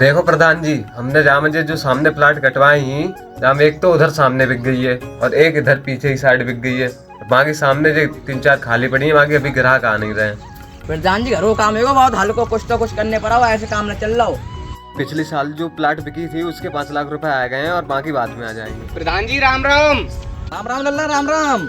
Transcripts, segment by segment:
देखो प्रधान जी, हमने जहाँ मुझे जो सामने प्लाट कटवाए ही, जहाँ में एक तो उधर सामने बिक गई है और एक इधर पीछे की साइड बिक गई है। बाकी सामने जो 3-4 खाली पड़ी है, बाकी अभी ग्राहक आ नहीं रहे हैं। प्रधान जी घरों काम है बहुत हल्को, कुछ तो कुछ करने पड़ा हो, ऐसे काम न चल रहा हो। पिछले साल जो प्लाट बिकी थी उसके 5 लाख रुपए आ गए हैं और बाकी बाद में आ जाएंगे। प्रधान जी राम राम। राम राम लल्ला राम राम।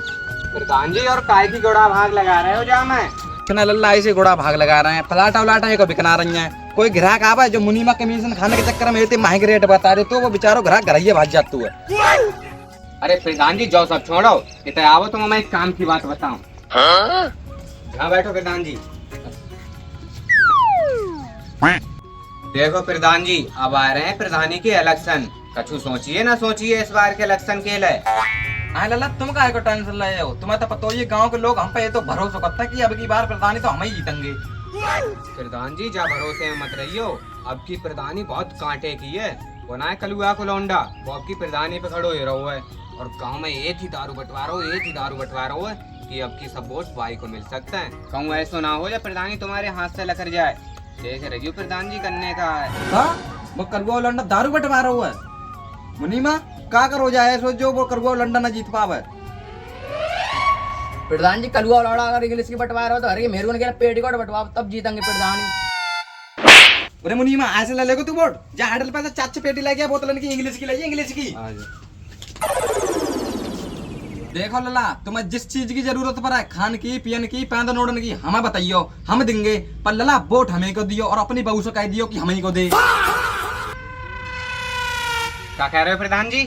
प्रधान जी और काय की घोड़ा भाग लगा रहे हो जा मैं कितना लल्ला ऐसे घोड़ा भाग लगा रहे हैं, प्लाटा उलाटा को बिकना रही है। कोई ग्राहक आवा जो मुनीमा कमीशन खाने के चक्कर में इतने महंगे रेट बता रहे तो वो बेचारो ग्राहक घर ही भाग जातू है। अरे प्रधान जी जाओ सब छोड़ो, इधर आओ तो मैं एक काम की बात बताऊं। यहाँ बैठो प्रधान जी। देखो प्रधान जी, अब आ रहे हैं प्रधानी के इलेक्शन। कछु सोचिए ना सोचिए इस बार के इलेक्शन के लिए। हाँ लल्ला तुम काहे को टेंशन ले हो, तुम्हें तो पता ही गांव के लोग हम पे ये तो भरोसा करता है कि अब की बार प्रधानी तो हम ही जीतेंगे। प्रधान जी जा भरोसे में मत रहियो, अब की प्रधानी बहुत कांटे की है। वो ना है कलुआ को लौंडा, वो अब की प्रधानी पे खड़ो ही रहो है। और गांव में एक ही दारू बंटवारा हो है कि अब की सब वोट भाई को मिल सकते हैं। कहूँ ऐसा ना हो या प्रधानी तुम्हारे हाथ से लकर जाए। देख रही हो प्रधान जी करने का है। हाँ वो करगुआ लंडा दारू बंटवा रहा हुआ है। मुनीमा का करो जाए सो जो वो करगुआ लंडा न जीत पावे। प्रधान जी कलुआ लौड़ा अगर इंग्लिश की बंटवा रहा हो तो हर मेहरबान के पेटीकोट बंटवा तब जीतेंगे प्रधानी। अरे मुनीमा ऐसे ले लेगो तू वोट, जा हडल पे से चाचे पेटी ले गया बोतलन की इंग्लिश की ले इंग्लिश की। देखो लला तुम्हें जिस चीज की जरूरत पड़ा है, खान की पियन की पैंदन ओढ़न की, हमें बताइयो हम देंगे। पर लला वोट हमें को दियो और अपनी बहू से कह दियो कि हमें को दे। क्या कह रहे हो प्रधान जी?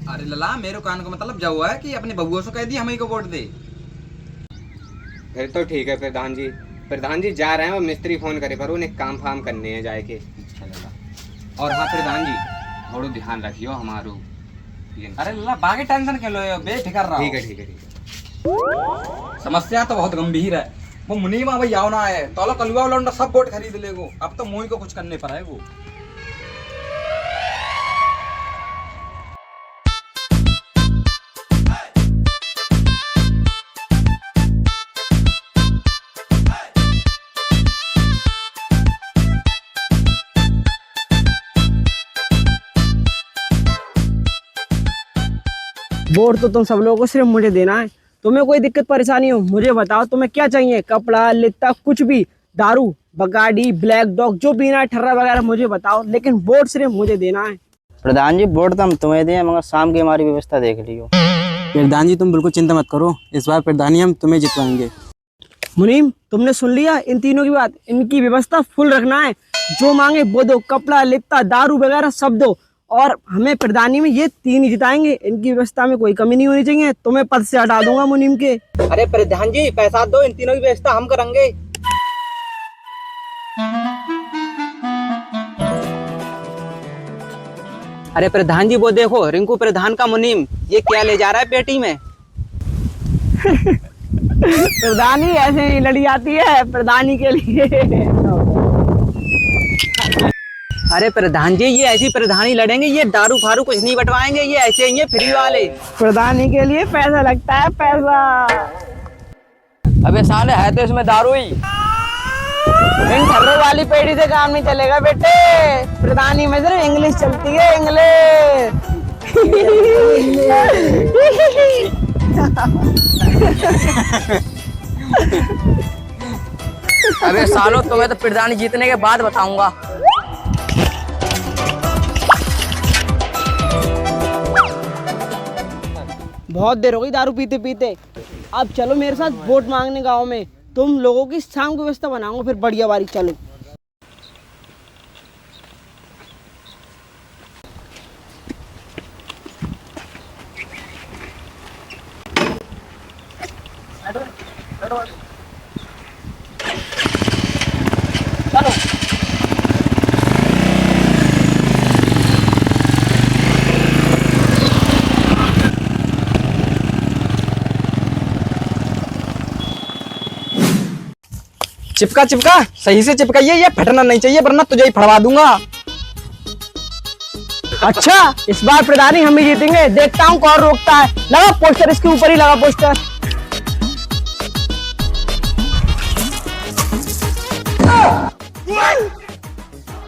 अरे लला मेरे कान का मतलब जो है कि अपनी बहू से कह दी हमें को वोट दे। फिर तो ठीक है प्रधान जी। प्रधान जी जा रहे हैं, वो मिस्त्री फोन करे पर उन्हें काम फाम करने हैं जाए के। और हाँ प्रधान जी थोड़ा ध्यान रखियो हमारो। अरे लल्ला बाकी टेंशन क्यों लो बेफिक्र रहो। ठीक है। समस्या तो बहुत गंभीर है। वो मुनीमा भाई आओ ना है तो कलुआ लौंडा सब वोट खरीद लेगो। अब तो मोही को कुछ करने पर है वो। वोट तो तुम सब लोगों को सिर्फ मुझे देना है। तुम्हें कोई दिक्कत परेशानी हो मुझे बताओ, तुम्हें क्या चाहिए, कपड़ा लित्ता कुछ भी, दारू बगाड़ी ब्लैक डॉग जो पीना है ठर्रा वगैरह मुझे बताओ, लेकिन वोट सिर्फ मुझे देना है। प्रधान जी वोट तो हम तुम्हें दें मगर शाम की हमारी व्यवस्था देख लियो। प्रधान जी तुम बिल्कुल चिंता मत करो, इस बार प्रधानी हम तुम्हें जितवाएंगे। मुनीम तुमने सुन लिया इन तीनों की बात, इनकी व्यवस्था फुल रखना है। जो मांगे वो दो, कपड़ा लित्ता दारू वगैरह सब दो। और हमें प्रधानी में ये 3 ही जिताएंगे, इनकी व्यवस्था में कोई कमी नहीं होनी चाहिए। तुम्हें पद से हटा दूंगा मुनीम के। अरे प्रधान जी पैसा दो, इन तीनों की व्यवस्था हम करेंगे। अरे प्रधान जी वो देखो रिंकू प्रधान का मुनीम ये क्या ले जा रहा है पेटी में। प्रधानी ऐसे ही लड़ी आती है प्रधानी के लिए। अरे प्रधान जी ये ऐसी प्रधानी लड़ेंगे, ये दारू फारू कुछ नहीं बंटवाएंगे, ये ऐसे ही फ्री वाले। प्रधानी के लिए पैसा लगता है पैसा। अबे साले है तो इसमें दारू ही। इन ठर्रों वाली पेड़ी से काम नहीं चलेगा बेटे, प्रधानी में सिर्फ इंग्लिश चलती है इंग्लिश। अबे सालो तुम्हें तो प्रधानी जीतने के बाद बताऊंगा। बहुत देर हो गई दारू पीते पीते, अब चलो मेरे साथ वोट मांगने गांव में। तुम लोगों की शाम की व्यवस्था बनाऊंगा फिर बढ़िया बारी। चलो चिपका चिपका सही से चिपकाइए, ये फटना नहीं चाहिए वरना तुझे ही फड़वा दूंगा। अच्छा इस बार प्रधानी हम ही जीतेंगे, देखता हूँ कौन रोकता है। लगा पोस्टर, इसके ऊपर ही लगा पोस्टर।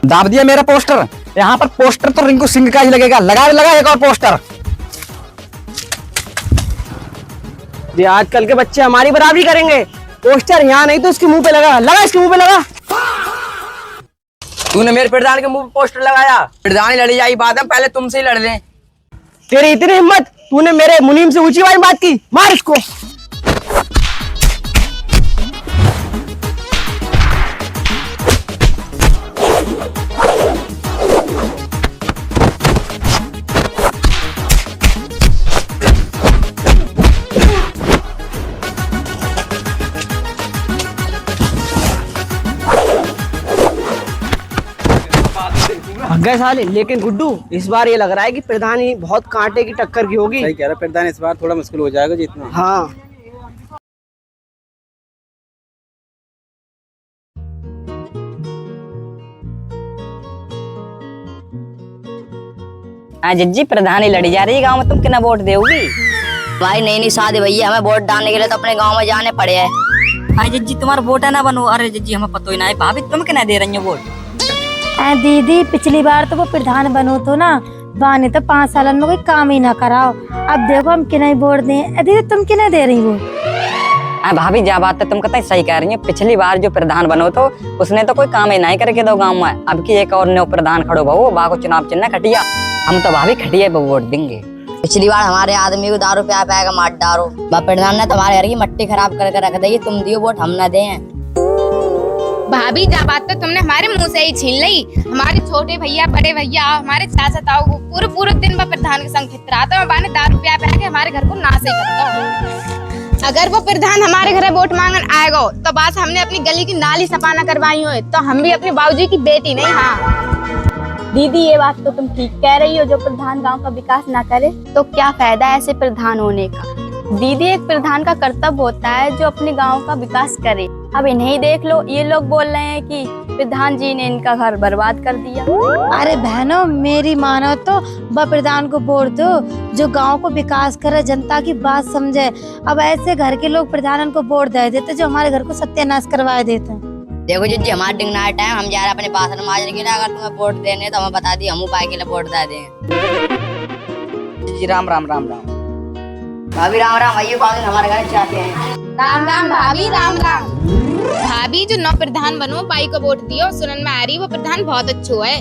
दाब दिया मेरा पोस्टर। यहाँ पर पोस्टर तो रिंकू सिंह का ही लगेगा। लगा एक और पोस्टर। ये आजकल के बच्चे हमारी बराबरी करेंगे। पोस्टर यहाँ नहीं तो इसके मुंह पे लगा इसके मुंह पे लगा। तूने मेरे प्रधान के मुंह पे पोस्टर लगाया। प्रधान ही लड़ी जाई बात है, पहले तुमसे ही लड़ लें। तेरी इतनी हिम्मत, तूने मेरे मुनीम से ऊंची वाली बात की, मार इसको। गए साले। लेकिन गुड्डू, इस बार ये लग रहा है कि प्रधान ही बहुत कांटे की टक्कर की होगी। सही कह रहा प्रधान, इस बार थोड़ा मुश्किल हो जाएगा जीतना। हाँ। हाँ जिज्जी, प्रधानी लड़ी जा रही है गांव में, तुम कितना वोट दोगी? भाई नहीं शादी भैया, हमें वोट डालने के लिए तो अपने गांव में जाने पड़े है। हाँ जिज्जी, तुम्हारा वोट है ना बनो। अरे जिज्जी, हमें पता ही ना है। भाभी तुम कितना दे रही हो वोट? दीदी, पिछली बार तो वो प्रधान बनो तो ना, बाने तो 5 साल में कोई काम ही ना कराओ। अब देखो हम कितना वोट दें। दीदी तुम कितना दे रही हो? हाँ भाभी, जा बात है, तुम कतई सही कह रही हो। पिछली बार जो प्रधान बनो तो उसने तो कोई काम ही नहीं करके दो गाँव में। अब की एक और नया प्रधान खड़ो बहु, बाको चुनाव चिन्ह खटिया। हम तो भाभी खटिया पे वोट देंगे। पिछली बार हमारे आदमी को दारू पे पाएगा मार डारो। प्रधान ने तुम्हारे घर की मट्टी खराब करके रख दी। तुम दियो वोट, हम ना दें। भाभी, जा बात तो तुमने हमारे मुंह से ही छीन ली। हमारे छोटे भैया, बड़े भैया, हमारे चाचा ताऊ को पूरे दिन वो प्रधान के संग खितराता है। बाने दारू पिया के हमारे घर को नाश ही करता। अगर वो प्रधान हमारे घर वोट मांगन आएगा तो बात हमने अपनी गली की नाली सफाना करवाई हो तो हम भी अपने बाबूजी की बेटी नहीं। हाँ दीदी, ये बात तो तुम ठीक कह रही हो। जो प्रधान गांव का विकास ना करे तो क्या फायदा ऐसे प्रधान होने का। दीदी, एक प्रधान का कर्तव्य होता है जो अपने गांव का विकास करे। अब इन्हें देख लो, ये लोग बोल रहे हैं कि प्रधान जी ने इनका घर बर्बाद कर दिया। अरे बहनों, मेरी मानो तो वह प्रधान को वोट दो जो गांव को विकास करे, जनता की बात समझे। अब ऐसे घर के लोग प्रधान को वोट दे देते जो हमारे घर को सत्यानाश करवा देते हैं। देखो जी, हमारा डिंगना टाइम, हम जा रहे अपने बासन माजने के लिए। अगर तुम्हें वोट देने तो हमें बता दी, हम उपाय के लिए वोट दे दें। जी राम राम राम राम। भाभी राम राम। आइए बाबू, हमारे घर चाहते हैं। राम राम भाभी, राम राम। भाभी, जो नौ प्रधान बनो बाई को वोट दियो। सुनन में आ रही वो प्रधान बहुत अच्छो है।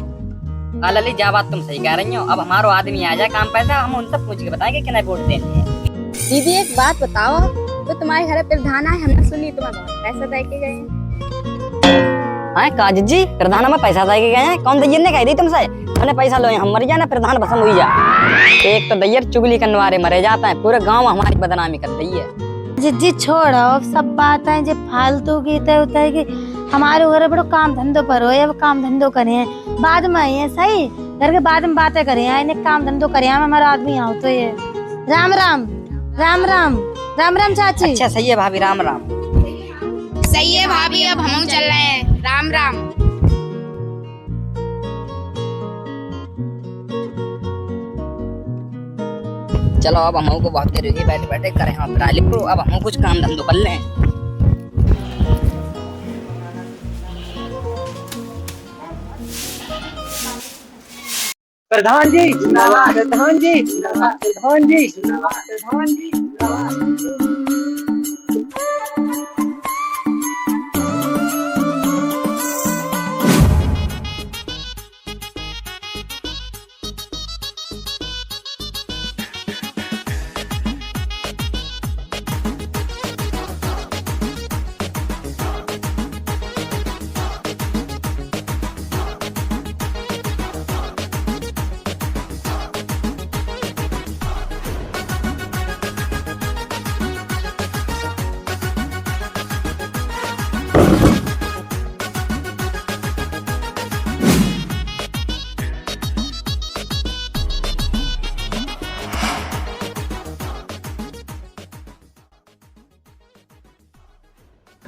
लली, जा बात तुम सही कह रही हो। अब हमारो आदमी आ जाए काम पैसा, हम उनसे पूछ के बताएंगे कितना वोट देने हैं। दीदी, एक बात बताओ, तो तुम्हारे घर प्रधान आए, हमने सुनी तुम्हें बहुत पैसा दे के गए। हाँ का जिज्जी, प्रधान में पैसा दे के गए हैं? कौन दैयर ने कह दी तुमसे? हमने पैसा लो, हम मर जाना, प्रधान भसम हुई जा। एक तो दैयर चुगली करने मरे जाता है, पूरे गाँव हमारी बदनामी कर दी है। जिज्जी छोड़ो सब बात है जो फालतू की उतर की। हमारे घर बड़ो काम धंधो पर हो, या वो काम धंधो करे हैं बाद में ये सही। घर के बाद में बातें करे हैं, इन्हें काम धंधो करे हैं। हमारा आदमी आओ तो ये राम राम राम राम राम राम चाची। अच्छा सही है भाभी, राम राम। सही है भाभी, अब हम चल रहे हैं। राम राम। चलो अब हम को बहुत देर होगी बैठे बैठे करें हम को। अब हम कुछ काम धंधो कर लें। प्रधान जी, प्रधान जी, प्रधान जी, प्रधान जी।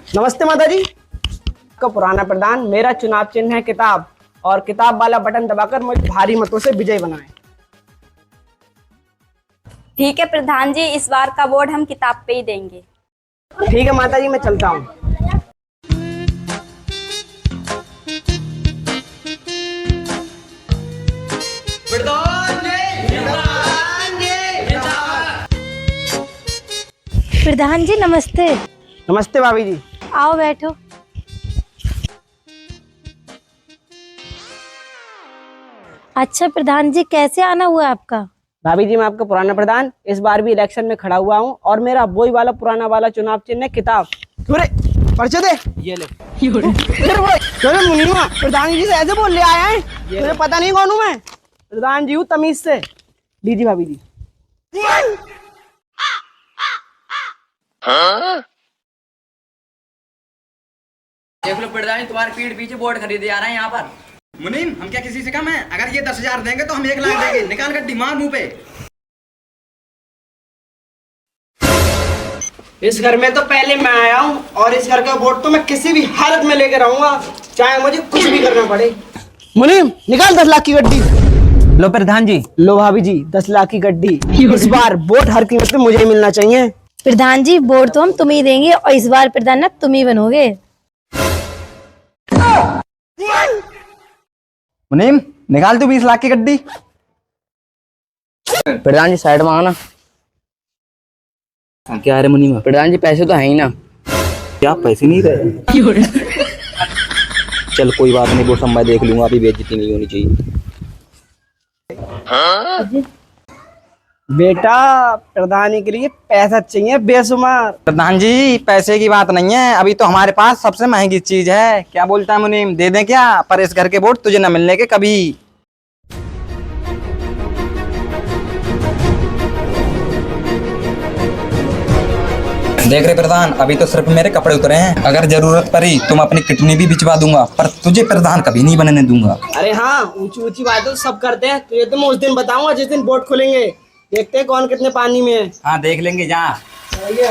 नमस्ते माता जी। का पुराना प्रधान, मेरा चुनाव चिन्ह है किताब, और किताब वाला बटन दबाकर मुझे भारी मतों से विजय बनाएं। ठीक है प्रधान जी, इस बार का वोट हम किताब पे ही देंगे। ठीक है माता जी, मैं चलता हूँ। प्रधान जी नमस्ते। नमस्ते भाभी जी। आओ बैठो। अच्छा प्रधान जी, कैसे आना हुआ आपका? भाभी जी मैं आपका पुराना प्रधान, इस बार भी इलेक्शन में खड़ा हुआ हूँ और मेरा वही वाला पुराना वाला चुनाव चिन्ह है किताब। अरे पर्चे दे, ये ले। अरे मुनीमा, प्रधान जी से ऐसे बोल ले आया है, मुझे पता नहीं कौन हूँ मैं। प्रधान जी हूँ तमीज से। लीजिए भाभी जी। देख लो प्रधान जी, तुम्हारे पीठ पीछे वोट खरीदे जा रहे हैं यहाँ पर। मुनीम, हम क्या किसी से कम है? अगर ये 10,000 देंगे तो हम 1 लाख देंगे। निकाल कर डिमांड मुंह पे। इस घर में तो पहले मैं आया हूँ और इस घर का वोट तो मैं किसी भी हालत में लेकर आऊंगा, चाहे मुझे कुछ भी करना पड़े। मुनीम निकाल 10 लाख की गड्डी। लो प्रधान जी। लो भाभी जी 10 लाख की गड्डी। इस बार वोट हर कीमत पे मुझे ही मिलना चाहिए। प्रधान जी वोट तो हम तुम्हें ही देंगे और इस बार प्रधान ना तुम ही बनोगे। मुनीम निकाल तू 20 लाख की गड्डी। प्रधान जी साइड मांगना। क्या है मुनीमा? प्रधान जी पैसे तो है ही ना। क्या पैसे नहीं रहे? चल कोई बात नहीं, वो सब मैं देख लूंगा, अभी बेइज्जती नहीं होनी चाहिए। बेटा प्रधानी के लिए पैसा चाहिए बेशुमार। प्रधान जी पैसे की बात नहीं है, अभी तो हमारे पास सबसे महंगी चीज है। क्या बोलता है मुनीम, दे दें क्या? पर इस घर के वोट तुझे न मिलने के कभी। देख रहे प्रधान, अभी तो सिर्फ मेरे कपड़े उतरे हैं, अगर जरूरत पड़ी तो मैं अपनी किडनी भी भिजवा दूंगा, पर तुझे प्रधान कभी नहीं बनने दूंगा। अरे हाँ, ऊंची ऊंची बातें तो सब करते हैं, तो ये तो मैं उस दिन बताऊंगा जिस दिन वोट खुलेंगे। देखते हैं कौन कितने पानी में है। हाँ देख लेंगे। जा चलिए।